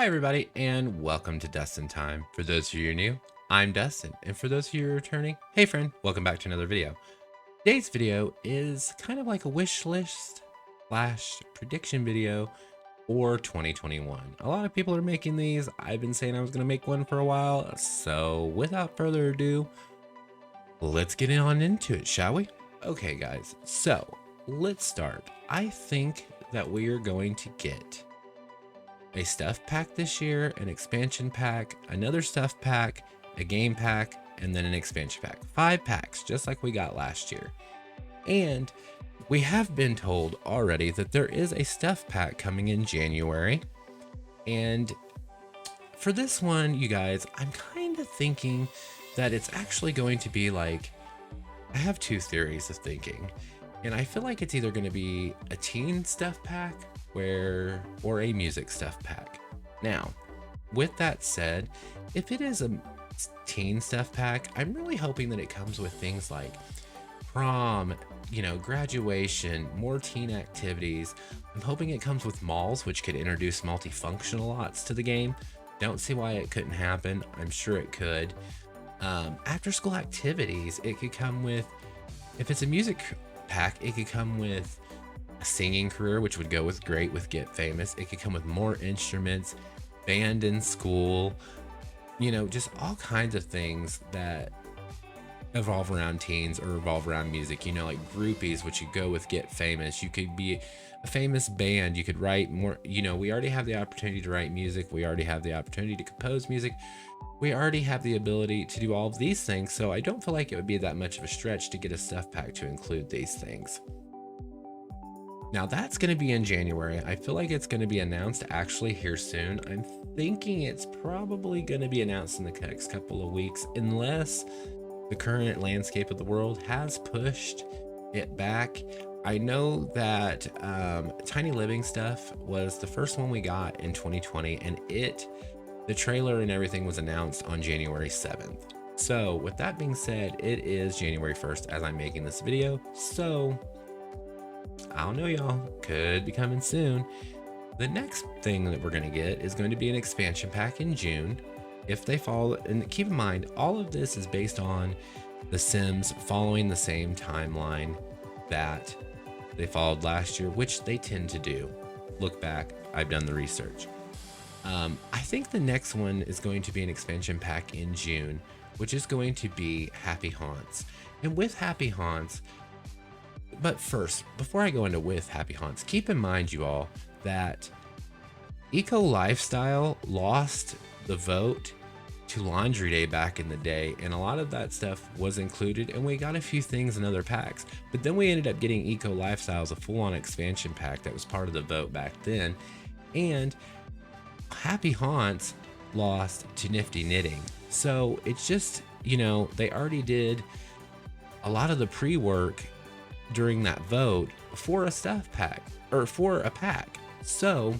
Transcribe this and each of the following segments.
Hi, everybody, and welcome to Dustin Time. For those of you who are new, I'm Dustin, and for those of you who are returning, hey friend, welcome back to another video. Today's video is kind of like a wish list slash prediction video for 2021. A lot of people are making these. I've been saying I was going to make one for a while, so without further ado, let's get on into it, shall we? Okay, guys, so let's start. I think that we are going to get a stuff pack this year, an expansion pack, another stuff pack, a game pack, and then an expansion pack. 5 packs, just like we got last year. And we have been told already that there is a stuff pack coming in January. And for this one, you guys, I'm kind of thinking that it's actually going to be like, I have 2 theories of thinking. And I feel like it's either going to be a teen stuff pack or a music stuff pack. Now, with that said, if it is a teen stuff pack, I'm really hoping that it comes with things like prom, graduation, more teen activities. I'm hoping it comes with malls, which could introduce multifunctional lots to the game. Don't see why it couldn't happen. I'm sure it could. After school activities, it could come with, if it's a music pack, it could come with a singing career, which would go with great with Get Famous. It could come with more instruments, band in school, just all kinds of things that evolve around teens or revolve around music, like groupies, which would go with Get Famous. You could be a famous band. You could write more, we already have the opportunity to write music. We already have the opportunity to compose music. We already have the ability to do all of these things. So I don't feel like it would be that much of a stretch to get a stuff pack to include these things. Now that's going to be in January. I feel like it's going to be announced actually here soon. I'm thinking it's probably going to be announced in the next couple of weeks, unless the current landscape of the world has pushed it back. I know that Tiny Living stuff was the first one we got in 2020, and the trailer and everything was announced on January 7th. So with that being said, it is January 1st as I'm making this video. So I don't know, y'all, could be coming soon. The next thing that we're going to get is going to be an expansion pack in June. If they follow, and keep in mind, all of this is based on The Sims following the same timeline that they followed last year, which they tend to do. Look back, I've done the research. I think the next one is going to be an expansion pack in June, which is going to be Happy Haunts. And with Happy Haunts, but first, before I go into with Happy Haunts, keep in mind, you all, that Eco Lifestyle lost the vote to Laundry Day back in the day, and a lot of that stuff was included, and we got a few things in other packs. But then we ended up getting Eco Lifestyle as a full-on expansion pack that was part of the vote back then, and Happy Haunts lost to Nifty Knitting. So it's just, they already did a lot of the pre-work during that vote for a stuff pack or for a pack. So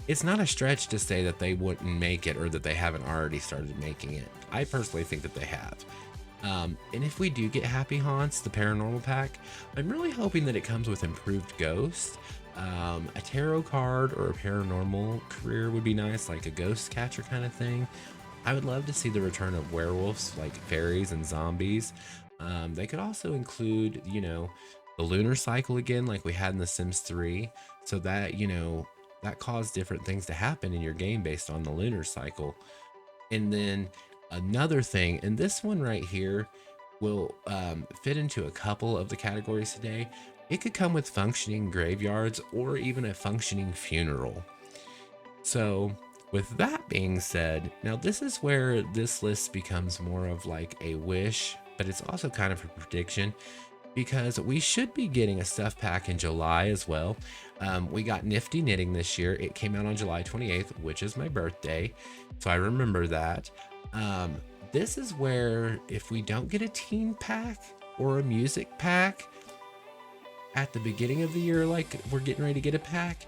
it's not a stretch to say that they wouldn't make it or that they haven't already started making it. I personally think that they have. And if we do get Happy Haunts, the paranormal pack, I'm really hoping that it comes with improved ghosts. A tarot card or a paranormal career would be nice, like a ghost catcher kind of thing. I would love to see the return of werewolves, like fairies and zombies. They could also include, the lunar cycle again, like we had in The Sims 3. So that, that caused different things to happen in your game based on the lunar cycle. And then another thing, and this one right here will fit into a couple of the categories today. It could come with functioning graveyards or even a functioning funeral. So with that being said, now this is where this list becomes more of like a wish, but it's also kind of a prediction, because we should be getting a stuff pack in July as well. We got Nifty Knitting this year. It came out on July 28th, which is my birthday, so I remember that. This is where, if we don't get a teen pack or a music pack at the beginning of the year, like we're getting ready to get a pack,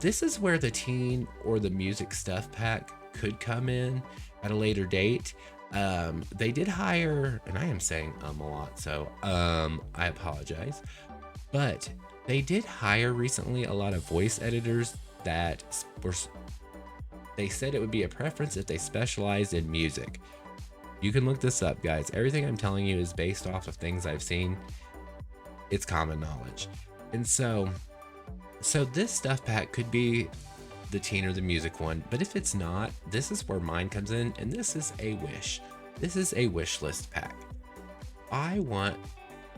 this is where the teen or the music stuff pack could come in at a later date. They did hire, and I am saying a lot, so I apologize, but they did hire recently a lot of voice editors that were they said it would be a preference if they specialized in music. You can look this up, guys. Everything I'm telling you is based off of things I've seen. It's common knowledge. And so this stuff pack could be the teen or the music one, but if it's not, this is where mine comes in, and this is a wish. This is a wish list pack. I want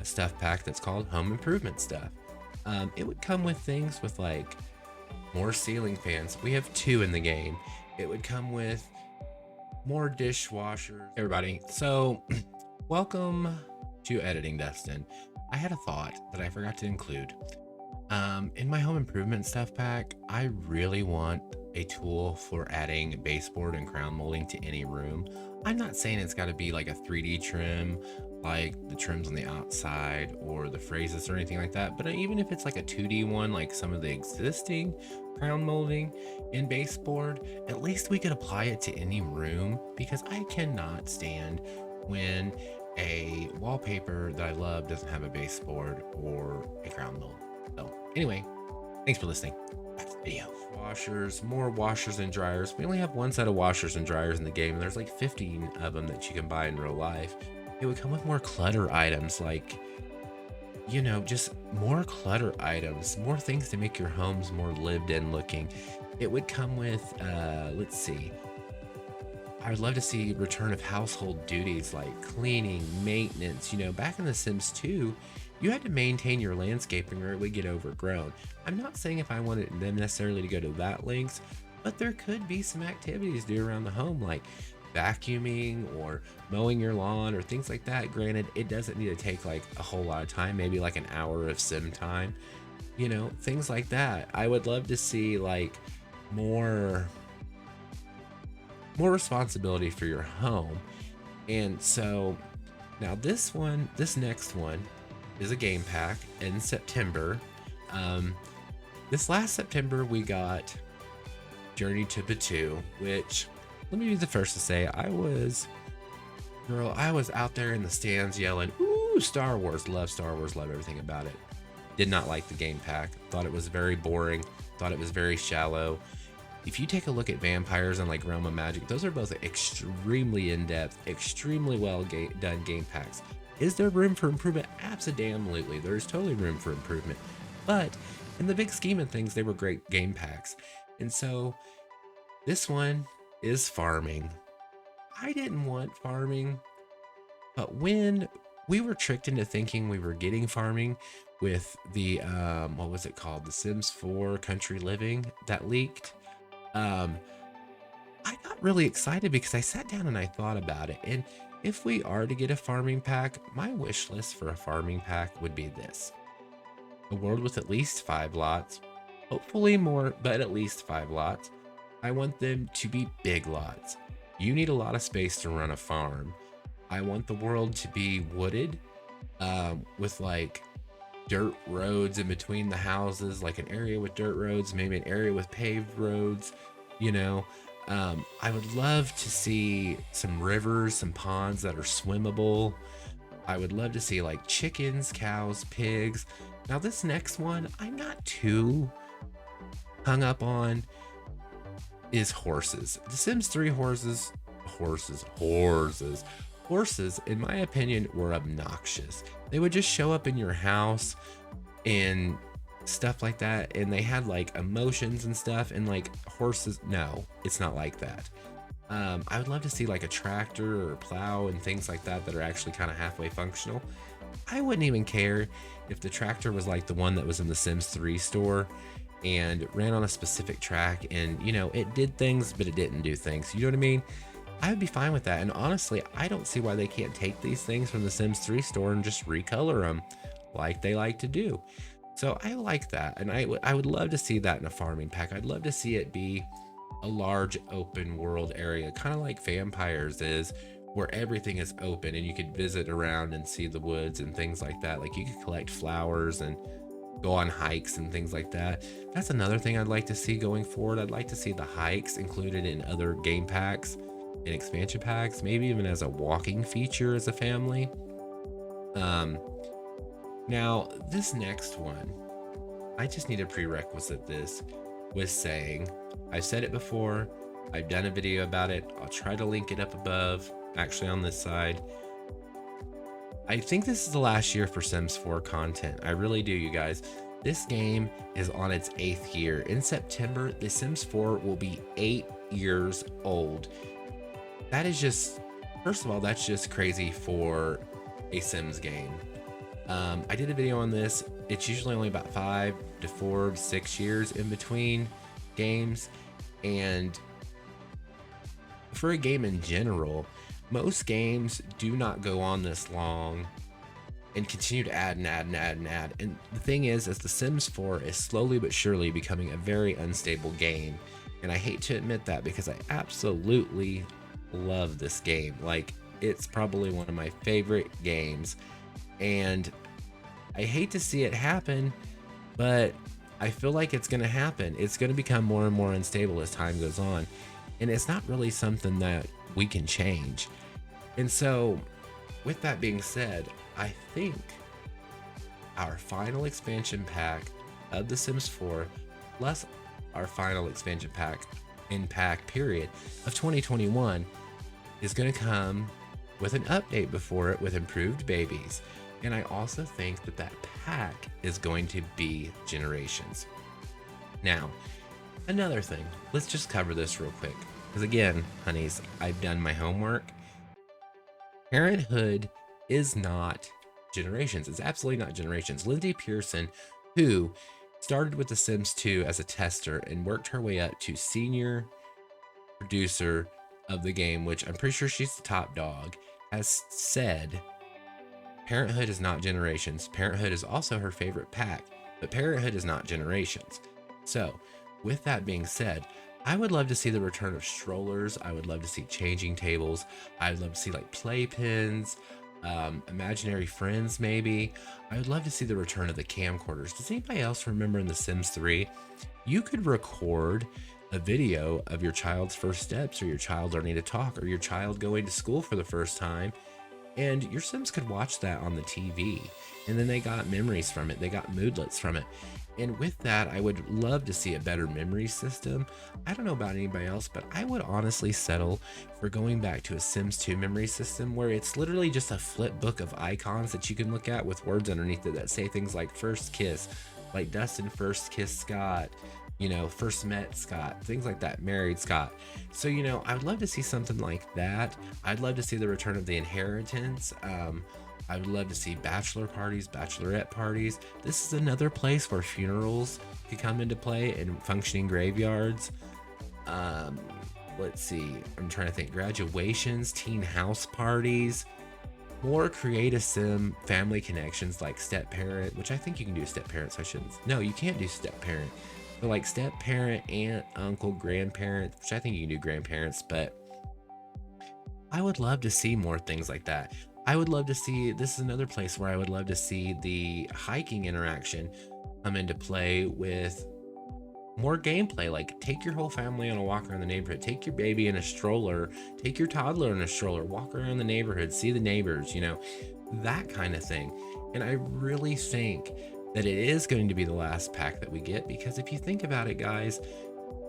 a stuff pack that's called home improvement stuff. It would come with things with like more ceiling fans. We have 2 in the game. It would come with more dishwashers. Everybody, so welcome to editing, Dustin. I had a thought that I forgot to include. In my home improvement stuff pack, I really want a tool for adding baseboard and crown molding to any room. I'm not saying it's got to be like a 3D trim, like the trims on the outside or the phrases or anything like that, but even if it's like a 2D one, like some of the existing crown molding in baseboard, at least we could apply it to any room, because I cannot stand when a wallpaper that I love doesn't have a baseboard or a crown mold. So anyway, thanks for listening. Back to the video. Washers, more washers and dryers. We only have 1 set of washers and dryers in the game, and there's like 15 of them that you can buy in real life. It would come with more clutter items, like, you know, just more clutter items, more things to make your homes more lived in looking. It would come with, let's see. I would love to see return of household duties like cleaning, maintenance. You know, back in The Sims 2, you had to maintain your landscaping or it would get overgrown. I'm not saying if I wanted them necessarily to go to that lengths, but there could be some activities to do around the home, like vacuuming or mowing your lawn or things like that. Granted, it doesn't need to take like a whole lot of time, maybe like an hour of sim time, you know, things like that. I would love to see like more responsibility for your home. And so now this next one is a game pack in September. This last September we got Journey to Batuu, which, let me be the first to say, I was out there in the stands yelling, "Ooh, Star Wars, love Star Wars, love everything about it." Did not like the game pack, thought it was very boring, thought it was very shallow. If you take a look at Vampires and like Realm of Magic, those are both extremely in-depth, extremely well done game packs. Is there room for improvement? Absolutely. There's totally room for improvement. But in the big scheme of things, they were great game packs. And so this one is farming. I didn't want farming, but when we were tricked into thinking we were getting farming with the, what was it called? The Sims 4 Country Living that leaked. I got really excited because I sat down and I thought about it. And if we are to get a farming pack, my wish list for a farming pack would be this: a world with at least 5 lots, hopefully more, but at least 5 lots. I want them to be big lots. You need a lot of space to run a farm. I want the world to be wooded, with like dirt roads in between the houses, like an area with dirt roads, maybe an area with paved roads, you know. I would love to see some rivers, some ponds that are swimmable. I would love to see like chickens, cows, pigs. Now this next one, I'm not too hung up on, is horses. The Sims 3 horses, in my opinion, were obnoxious. They would just show up in your house and stuff like that, and they had like emotions and stuff, and like horses, no, it's not like that. I would love to see like a tractor or a plow and things like that that are actually kind of halfway functional. I wouldn't even care if the tractor was like the one that was in the Sims 3 store and ran on a specific track, and you know, it did things but it didn't do things, you know what I mean? I would be fine with that. And honestly, I don't see why they can't take these things from the Sims 3 store and just recolor them like they like to do. So I like that, and I would love to see that in a farming pack. I'd love to see it be a large open world area, kind of like Vampires is, where everything is open and you could visit around and see the woods and things like that. Like you could collect flowers and go on hikes and things like that. That's another thing I'd like to see going forward. I'd like to see the hikes included in other game packs and expansion packs, maybe even as a walking feature as a family. Now this next one, I just need a prerequisite. This was saying, I've said it before, I've done a video about it. I'll try to link it up above, actually on this side. I think this is the last year for Sims 4 content. I really do, you guys. This game is on its 8th year. In September, The Sims 4 will be 8 years old. That is just, first of all, that's just crazy for a Sims game. I did a video on this. It's usually only about 5 to 4 to 6 years in between games. And for a game in general, most games do not go on this long and continue to add and add and add and add. And the thing is The Sims 4 is slowly but surely becoming a very unstable game. And I hate to admit that because I absolutely love this game. Like, it's probably one of my favorite games. And I hate to see it happen, but I feel like it's going to happen. It's going to become more and more unstable as time goes on. And it's not really something that we can change. And so, with that being said, I think our final expansion pack of The Sims 4, plus our final expansion pack period of 2021, is going to come with an update before it with improved babies. And I also think that that pack is going to be Generations. Now, another thing, let's just cover this real quick. Because again, honeys, I've done my homework. Parenthood is not Generations. It's absolutely not Generations. Lindsay Pearson, who started with The Sims 2 as a tester and worked her way up to senior producer of the game, which I'm pretty sure she's the top dog, has said Parenthood is not Generations. Parenthood is also her favorite pack, but Parenthood is not Generations. So, with that being said, I would love to see the return of strollers. I would love to see changing tables. I would love to see like playpens, imaginary friends maybe. I would love to see the return of the camcorders. Does anybody else remember in The Sims 3, you could record a video of your child's first steps, or your child learning to talk, or your child going to school for the first time, and your Sims could watch that on the TV, and then they got memories from it. They got moodlets from it. And with that, I would love to see a better memory system. I don't know about anybody else, but I would honestly settle for going back to a Sims 2 memory system where it's literally just a flip book of icons that you can look at with words underneath it that say things like first kiss, like Dustin first kissed Scott, you know, first met Scott, things like that, married Scott. So, you know, I would love to see something like that. I'd love to see the return of the inheritance. I would love to see bachelor parties, bachelorette parties. This is another place where funerals could come into play and functioning graveyards. Let's see, I'm trying to think, graduations, teen house parties, more creative Sim family connections like step parent, which I think you can do step parent, so I shouldn't. No, you can't do step parent. But like step parent, aunt, uncle, grandparent, which I think you can do grandparents, but I would love to see more things like that. I would love to see, this is another place where I would love to see the hiking interaction come into play with more gameplay. Like take your whole family on a walk around the neighborhood, take your baby in a stroller, take your toddler in a stroller, walk around the neighborhood, see the neighbors, you know, that kind of thing. And I really think that it is going to be the last pack that we get, because if you think about it, guys,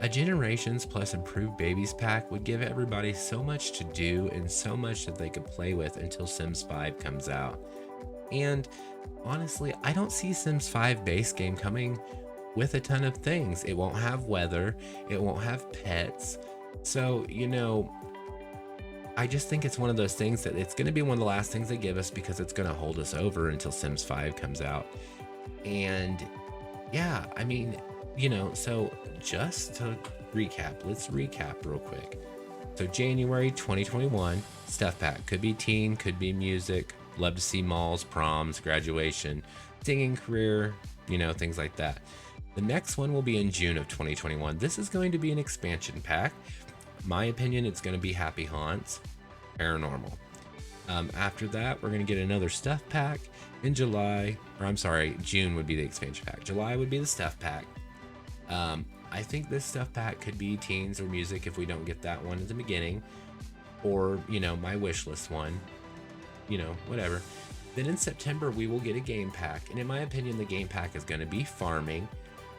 a Generations plus improved babies pack would give everybody so much to do and so much that they could play with until Sims 5 comes out. And honestly, I don't see Sims 5 base game coming with a ton of things. It won't have weather, it won't have pets. So, you know, I just think it's one of those things that it's going to be one of the last things they give us, because it's going to hold us over until Sims 5 comes out. And yeah, I mean, you know, so just to recap, let's recap real quick. So January 2021, stuff pack. Could be teen, could be music. Love to see malls, proms, graduation, singing career, you know, things like that. The next one will be in June of 2021. This is going to be an expansion pack. My opinion, it's going to be Happy Haunts, Paranormal. After that, we're going to get another stuff pack in July, or I'm sorry, June would be the expansion pack. July would be the stuff pack. I think this stuff pack could be teens or music if we don't get that one at the beginning, or, you know, my wish list one, you know, whatever. Then in September, we will get a game pack. And in my opinion, the game pack is going to be farming.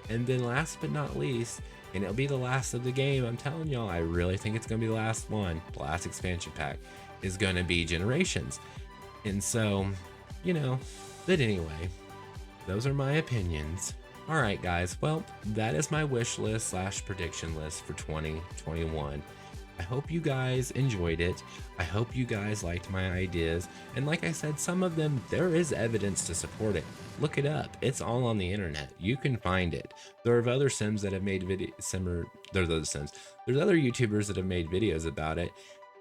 And then last but not least, and it'll be the last of the game. I'm telling y'all, I really think it's gonna be the last one. The last expansion pack is gonna be Generations. And so, you know, but anyway, those are my opinions. All right, guys. Well, that is my wish list / prediction list for 2021. I hope you guys enjoyed it. I hope you guys liked my ideas. And like I said, some of them, there is evidence to support it. Look it up. It's all on the internet. You can find it. There are other Sims that have made there's other Sims. There's other YouTubers that have made videos about it,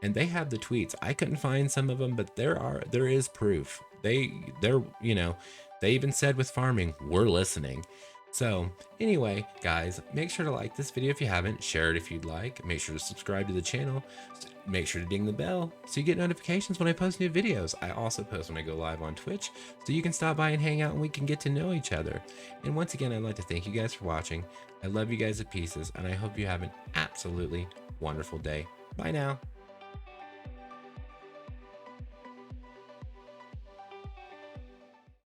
and they have the tweets. I couldn't find some of them, but there is proof. They're, you know, they even said with farming, we're listening. So anyway, guys, make sure to like this video if you haven't, share it if you'd like, make sure to subscribe to the channel, make sure to ding the bell so you get notifications when I post new videos. I also post when I go live on Twitch, so you can stop by and hang out and we can get to know each other. And once again, I'd like to thank you guys for watching. I love you guys to pieces, and I hope you have an absolutely wonderful day. Bye now.